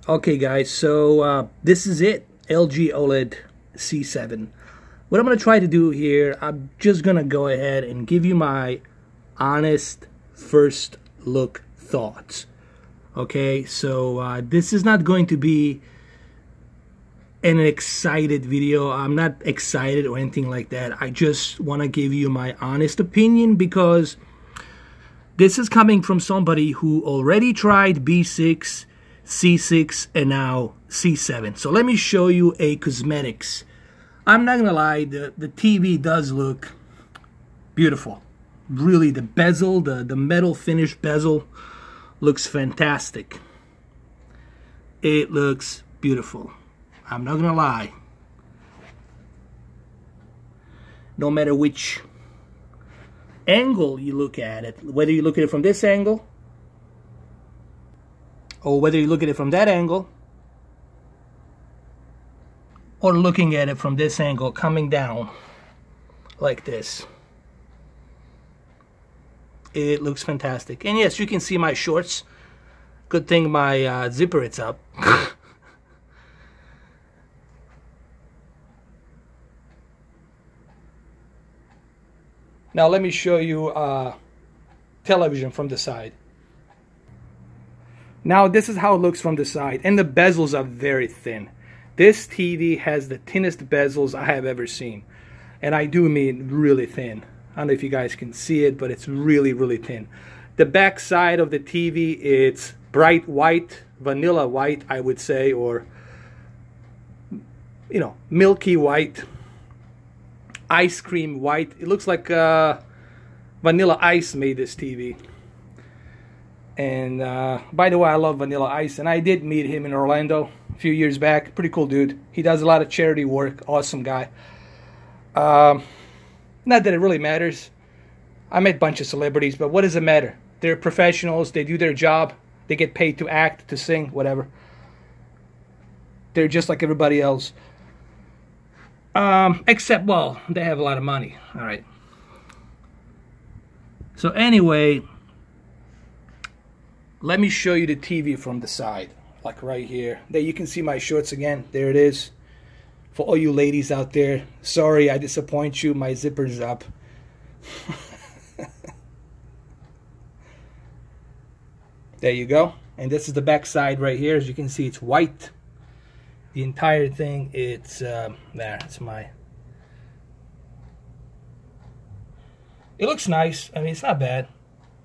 Okay guys, so this is it, LG OLED C7. What I'm going to try to do here, I'm just going to go ahead and give you my honest first look thoughts. Okay, so this is not going to be an excited video. I'm not excited or anything like that. I just want to give you my honest opinion because this is coming from somebody who already tried B6, C6, and now C7. So let me show you a cosmetics. I'm not gonna lie, the TV does look beautiful. Really, the bezel, the metal finish bezel looks fantastic. It looks beautiful. I'm not gonna lie. No matter which angle you look at it, whether you look at it from this angle or whether you look at it from that angle or looking at it from this angle coming down like this, it looks fantastic. And yes, you can see my shorts. Good thing my zipper is up. Now let me show you television from the side. Now this is how it looks from the side, and the bezels are very thin. This TV has the thinnest bezels I have ever seen, and I do mean really thin. I don't know if you guys can see it, but it's really, really thin. The back side of the TV, it's bright white, vanilla white, I would say, or you know, milky white, ice cream white. It looks like Vanilla Ice made this TV. And by the way, I love Vanilla Ice, and I did meet him in Orlando a few years back. Pretty cool dude. He does a lot of charity work. Awesome guy. Not that it really matters. I met a bunch of celebrities, but what does it matter? They're professionals. They do their job. They get paid to act, to sing, whatever. They're just like everybody else. Except, well, they have a lot of money. All right. So anyway, let me show you the TV from the side, like right here. There you can see my shorts again. There it is. For all you ladies out there, sorry I disappoint you. My zipper's up. There you go. And this is the back side right here. As you can see, it's white. The entire thing, it's there. It's my. It looks nice. I mean, it's not bad.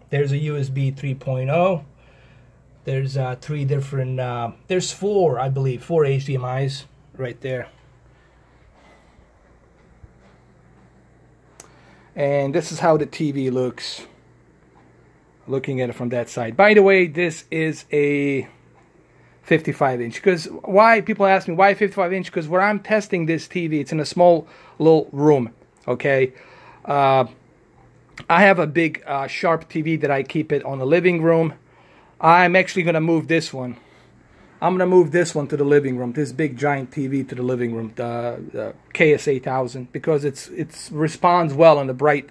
There's a USB 3.0. There's three different. There's four, I believe, four HDMI's right there. And this is how the TV looks. Looking at it from that side. By the way, this is a 55-inch. Because why? People ask me why 55-inch? Because where I'm testing this TV, it's in a small little room. Okay. I have a big sharp TV that I keep it on the living room. I'm actually going to move this one. I'm going to move this one to the living room. This big giant TV to the living room, the KS8000, because it responds well in the bright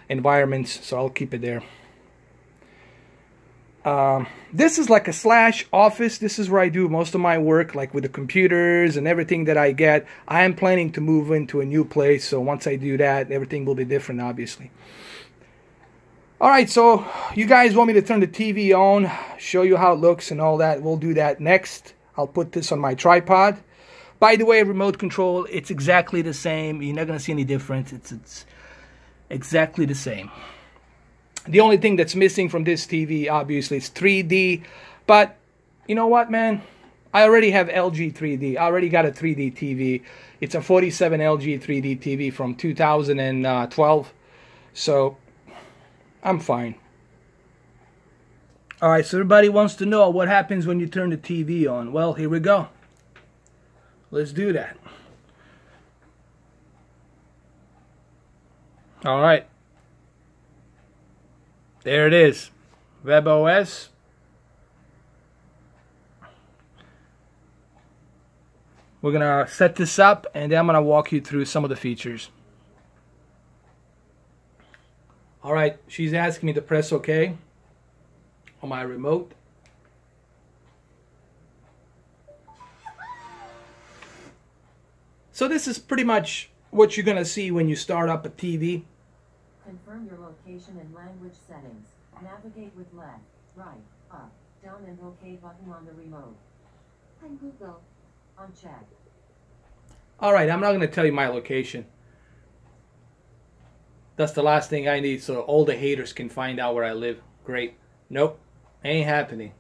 environments. So I'll keep it there. This is like a slash office. This is where I do most of my work, like with the computers and everything that I get. I am planning to move into a new place, so once I do that, everything will be different, obviously. Alright, so you guys want me to turn the TV on, show you how it looks and all that. We'll do that next. I'll put this on my tripod. By the way, remote control, it's exactly the same. You're not going to see any difference. It's exactly the same. The only thing that's missing from this TV, obviously, is 3D. But, you know what, man? I already have LG 3D. I already got a 3D TV. It's a 47 LG 3D TV from 2012. So, I'm fine. Alright, so everybody wants to know what happens when you turn the TV on. Well, here we go. Let's do that. Alright. There it is. WebOS. We're going to set this up, and then I'm going to walk you through some of the features. Alright, she's asking me to press OK on my remote. So this is pretty much what you're going to see when you start up a TV. Confirm your location and language settings. Navigate with left, right, up, down and OK button on the remote. And Google. Uncheck. Alright, I'm not going to tell you my location. That's the last thing I need so all the haters can find out where I live. Great. Nope. Ain't happening.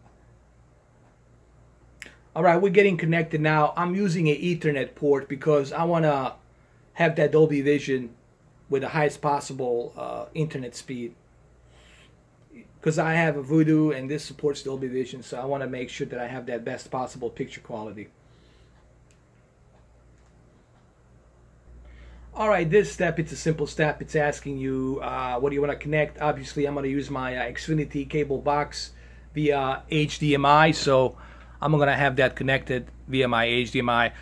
Alright, we're getting connected now. I'm using an Ethernet port because I want to have that Dolby Vision with the highest possible internet speed. Because I have a Voodoo and this supports Dolby Vision, so I want to make sure that I have that best possible picture quality. Alright, this step, it's a simple step. It's asking you what do you want to connect. Obviously, I'm going to use my Xfinity cable box via HDMI, so I'm going to have that connected via my HDMI.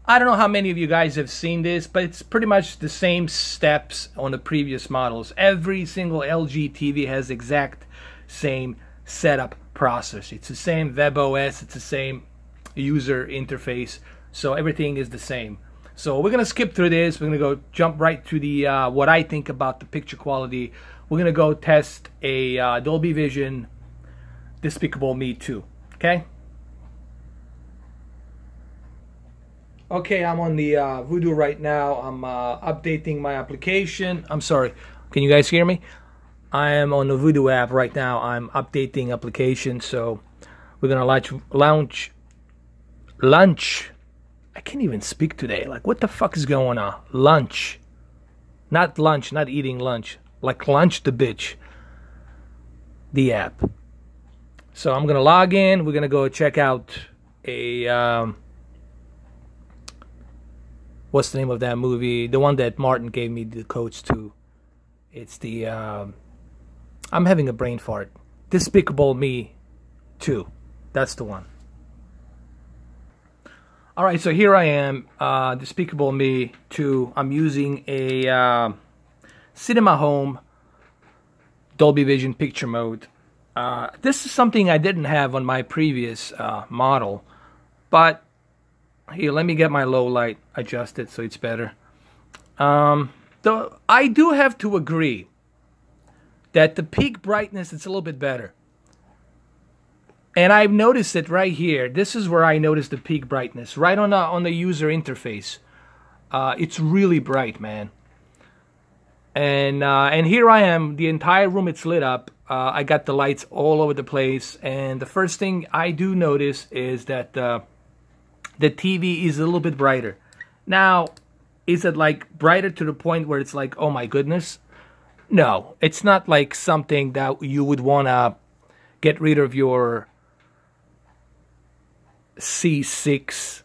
I don't know how many of you guys have seen this, but it's pretty much the same steps on the previous models. Every single LG TV has the exact same setup process. It's the same WebOS, it's the same user interface, so everything is the same. So we're going to skip through this. We're going to go jump right to the what I think about the picture quality. We're going to go test a Dolby Vision Despicable Me 2. Okay? Okay, I'm on the Voodoo right now. I'm updating my application. I'm sorry. Can you guys hear me? I am on the Voodoo app right now. I'm updating application. So we're going to launch. I can't even speak today. Like, what the fuck is going on? Lunch. Not lunch, not eating lunch. Like, lunch the bitch. The app. So I'm going to log in. We're going to go check out a... what's the name of that movie? The one that Martin gave me the codes to. It's the... I'm having a brain fart. Despicable Me 2. That's the one. Alright, so here I am. Despicable Me 2. I'm using a Cinema Home Dolby Vision picture mode. This is something I didn't have on my previous model. But... here, let me get my low light adjusted so it's better. Though I do have to agree that the peak brightness is a little bit better. And I've noticed it right here. This is where I noticed the peak brightness, right on the user interface. It's really bright, man. And here I am. The entire room it's lit up. I got the lights all over the place. And the first thing I do notice is that the TV is a little bit brighter. Now, is it like brighter to the point where it's like, oh my goodness? No, it's not like something that you would want to get rid of your C6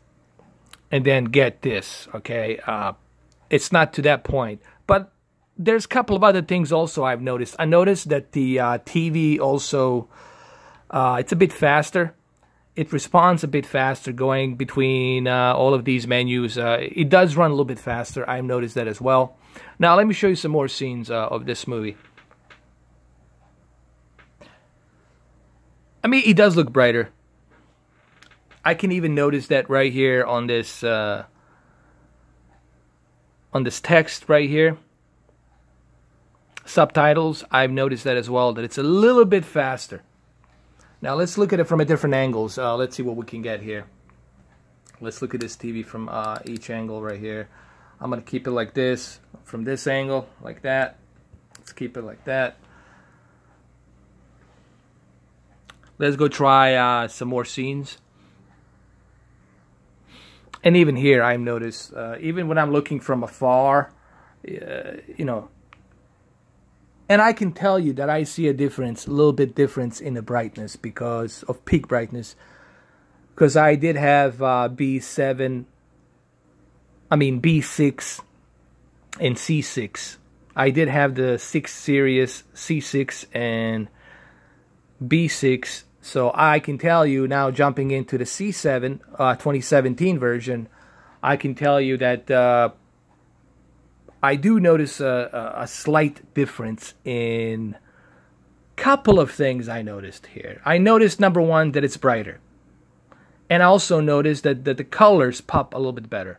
and then get this, okay? It's not to that point. But there's a couple of other things also I've noticed. I noticed that the TV also, it's a bit faster. It responds a bit faster going between all of these menus. It does run a little bit faster. I've noticed that as well. Now, let me show you some more scenes of this movie. I mean, it does look brighter. I can even notice that right here on this text right here. Subtitles, I've noticed that as well, that it's a little bit faster. Now let's look at it from a different angles. Let's see what we can get here. Let's look at this TV from each angle right here. I'm going to keep it like this, from this angle, like that. Let's keep it like that. Let's go try some more scenes. And even here, I've noticed, even when I'm looking from afar, you know, and I can tell you that I see a difference, a little bit difference in the brightness because of peak brightness. Because I did have B6 and C6. I did have the 6 series C6 and B6. So I can tell you now, jumping into the C7 2017 version, I can tell you that I do notice a slight difference in a couple of things I noticed here. I noticed, number one, that it's brighter. And I also noticed that the colors pop a little bit better.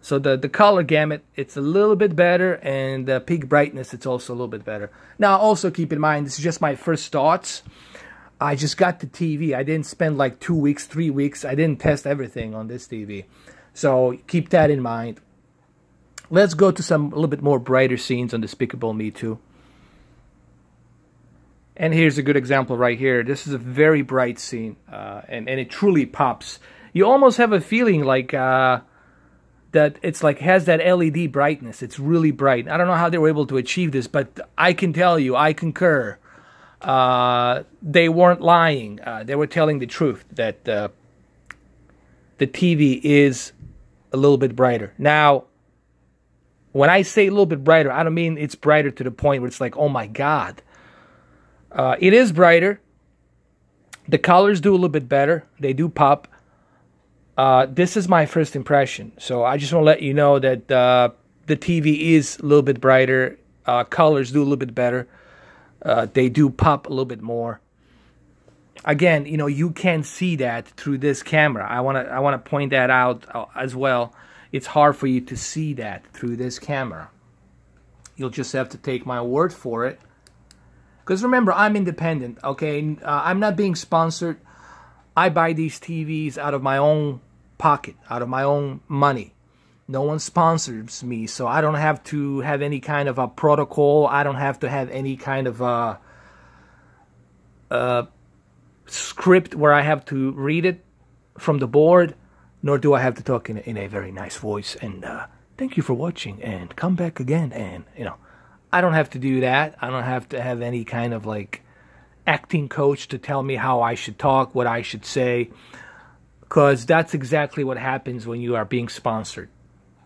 So the color gamut, it's a little bit better, and the peak brightness, it's also a little bit better. Now, also keep in mind, this is just my first thoughts. I just got the TV. I didn't spend like 2 weeks, 3 weeks. I didn't test everything on this TV. So keep that in mind. Let's go to some a little bit more brighter scenes on Despicable Me 2. And here's a good example right here. This is a very bright scene, and it truly pops. You almost have a feeling like that it's like has that LED brightness. It's really bright. I don't know how they were able to achieve this, but I can tell you, I concur. They weren't lying. They were telling the truth that the TV is a little bit brighter. Now, when I say a little bit brighter, I don't mean it's brighter to the point where it's like, oh my God. It is brighter. The colors do a little bit better. They do pop. This is my first impression. So I just want to let you know that the TV is a little bit brighter. Colors do a little bit better. They do pop a little bit more. Again, you know, you can see that through this camera. I want to point that out as well. It's hard for you to see that through this camera. You'll just have to take my word for it. Because remember, I'm independent, okay? I'm not being sponsored. I buy these TVs out of my own pocket, out of my own money. No one sponsors me, so I don't have to have any kind of a protocol. I don't have to have any kind of a script where I have to read it from the board, nor do I have to talk in a very nice voice and thank you for watching and come back again. And, you know, I don't have to do that. I don't have to have any kind of like acting coach to tell me how I should talk, what I should say, because that's exactly what happens when you are being sponsored.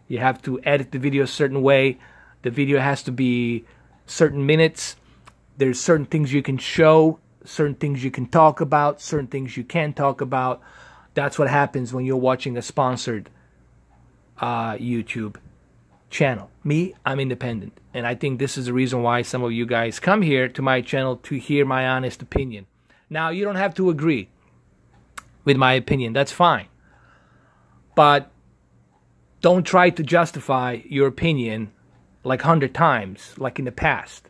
You have to edit the video a certain way. The video has to be certain minutes. There's certain things you can show, certain things you can talk about, certain things you can't talk about. That's what happens when you're watching a sponsored YouTube channel. Me, I'm independent. And I think this is the reason why some of you guys come here to my channel to hear my honest opinion. Now, you don't have to agree with my opinion. That's fine. But don't try to justify your opinion like 100 times, like in the past.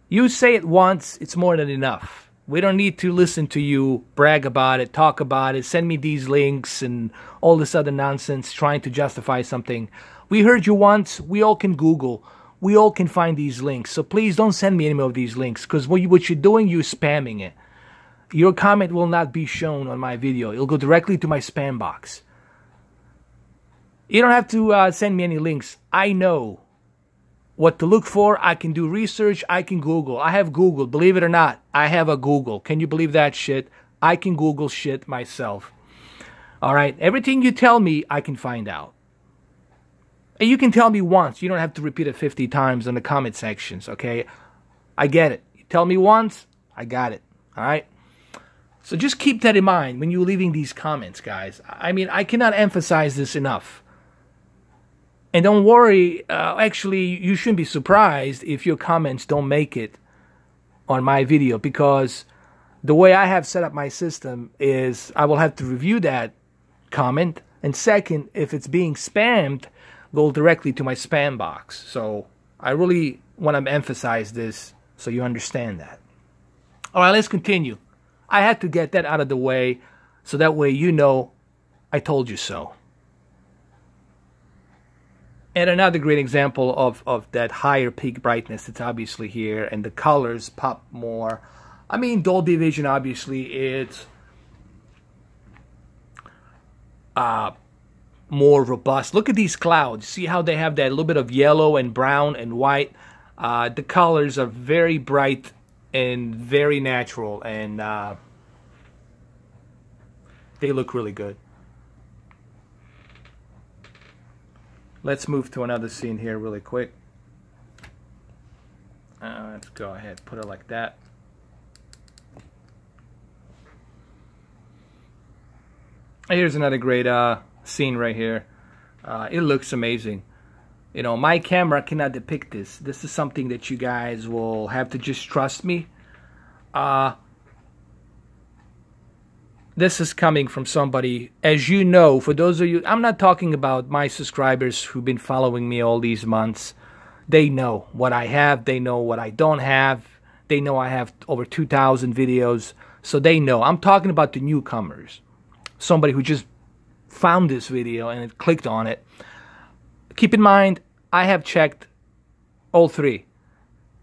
You say it once, it's more than enough. We don't need to listen to you brag about it, talk about it, send me these links and all this other nonsense trying to justify something. We heard you once, we all can Google. We all can find these links. So please don't send me any more of these links, because what you're doing, you're spamming it. Your comment will not be shown on my video. It'll go directly to my spam box. You don't have to send me any links. I know what to look for. I can do research. I can Google. I have Google. Believe it or not, I have a Google. Can you believe that shit? I can Google shit myself. All right? Everything you tell me, I can find out. And you can tell me once. You don't have to repeat it 50 times in the comment sections, okay? I get it. You tell me once, I got it. All right? So just keep that in mind when you're leaving these comments, guys. I mean, I cannot emphasize this enough. And don't worry, actually, you shouldn't be surprised if your comments don't make it on my video, because the way I have set up my system is I will have to review that comment. And second, if it's being spammed, go directly to my spam box. So I really want to emphasize this so you understand that. All right, let's continue. I had to get that out of the way so that way you know I told you so. And another great example of that higher peak brightness, it's obviously here, and the colors pop more. I mean, Dolby Vision, obviously, it's more robust. Look at these clouds. See how they have that little bit of yellow and brown and white? The colors are very bright and very natural, and they look really good. Let's move to another scene here really quick. Let's go ahead, put it like that. Here's another great scene right here. It looks amazing. You know, my camera cannot depict this. This is something that you guys will have to just trust me. this is coming from somebody, as you know, for those of you, I'm not talking about my subscribers who've been following me all these months. They know what I have. They know what I don't have. They know I have over 2,000 videos. So they know. I'm talking about the newcomers. Somebody who just found this video and clicked on it. Keep in mind, I have checked all three.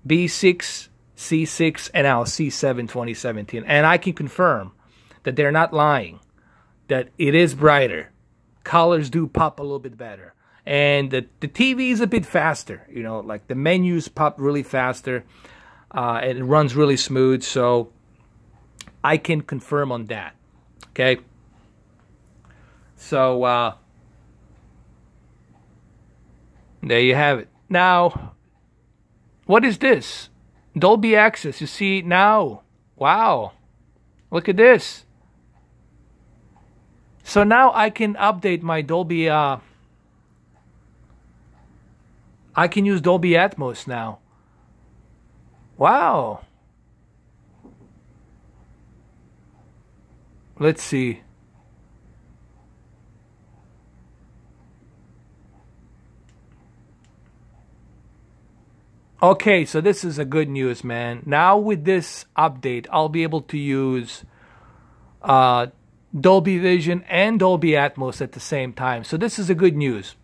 B6, C6, and now C7 2017. And I can confirm that they're not lying. That it is brighter. Colors do pop a little bit better. And the TV is a bit faster. You know, like the menus pop really faster. And it runs really smooth. So I can confirm on that. Okay. So there you have it. Now, what is this? Dolby Access. You see now. Wow. Look at this. So now I can update my Dolby. I can use Dolby Atmos now. Wow. Let's see. Okay, so this is a good news, man. Now with this update, I'll be able to use Dolby Vision and Dolby Atmos at the same time. So this is a good news.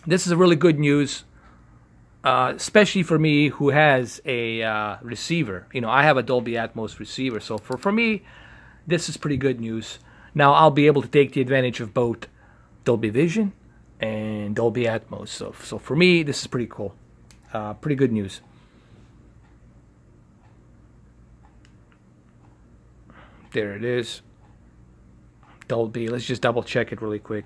This is a really good news, especially for me who has a receiver. You know, I have a Dolby Atmos receiver. So for me, this is pretty good news. Now I'll be able to take the advantage of both Dolby Vision and Dolby Atmos. So for me, this is pretty cool. Pretty good news. There it is. Dolby. Let's just double check it really quick.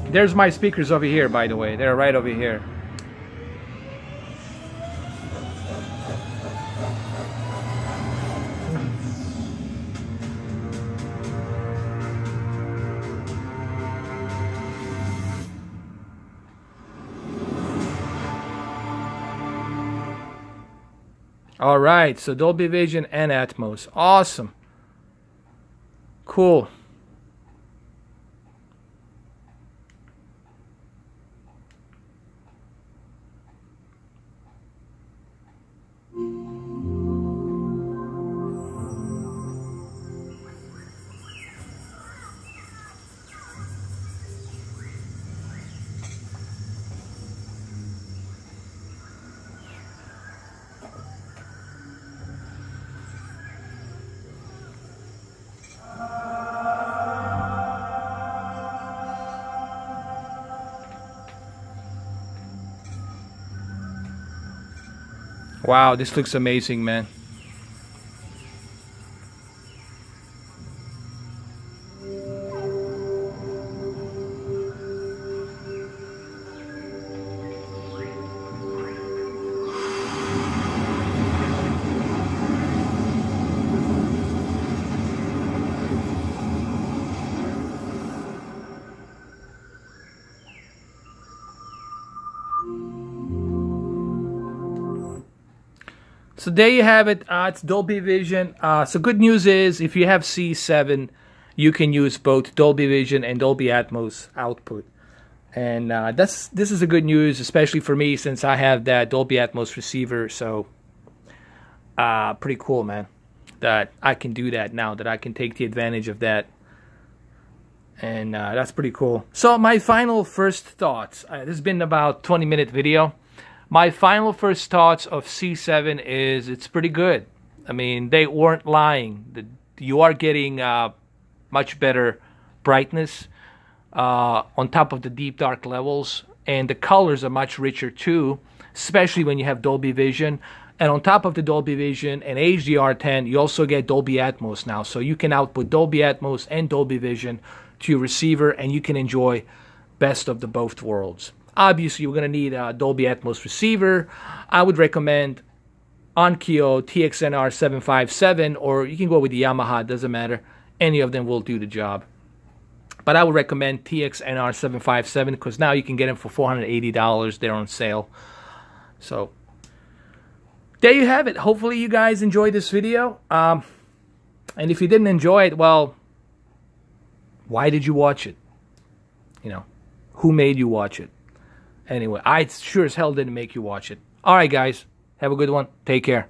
There's my speakers over here, by the way. They're right over here. All right, so Dolby Vision and Atmos. Awesome. Cool. Wow, this looks amazing, man. So there you have it. It's Dolby Vision. So good news is if you have C7, you can use both Dolby Vision and Dolby Atmos output. And this is a good news, especially for me since I have that Dolby Atmos receiver. So pretty cool, man, that I can do that now, that I can take the advantage of that. And that's pretty cool. So my final first thoughts. This has been about 20-minute video. My final first thoughts of C7 is it's pretty good. I mean, they weren't lying. You are getting much better brightness on top of the deep dark levels, and the colors are much richer too, especially when you have Dolby Vision. And on top of the Dolby Vision and HDR10, you also get Dolby Atmos now. So you can output Dolby Atmos and Dolby Vision to your receiver, and you can enjoy best of the both worlds. Obviously, you're going to need a Dolby Atmos receiver. I would recommend Onkyo TXNR 757, or you can go with the Yamaha, it doesn't matter. Any of them will do the job. But I would recommend TXNR757 because now you can get them for $480. They're on sale. So there you have it. Hopefully you guys enjoyed this video. And if you didn't enjoy it, well, why did you watch it? You know, who made you watch it? Anyway, I sure as hell didn't make you watch it. All right, guys. Have a good one. Take care.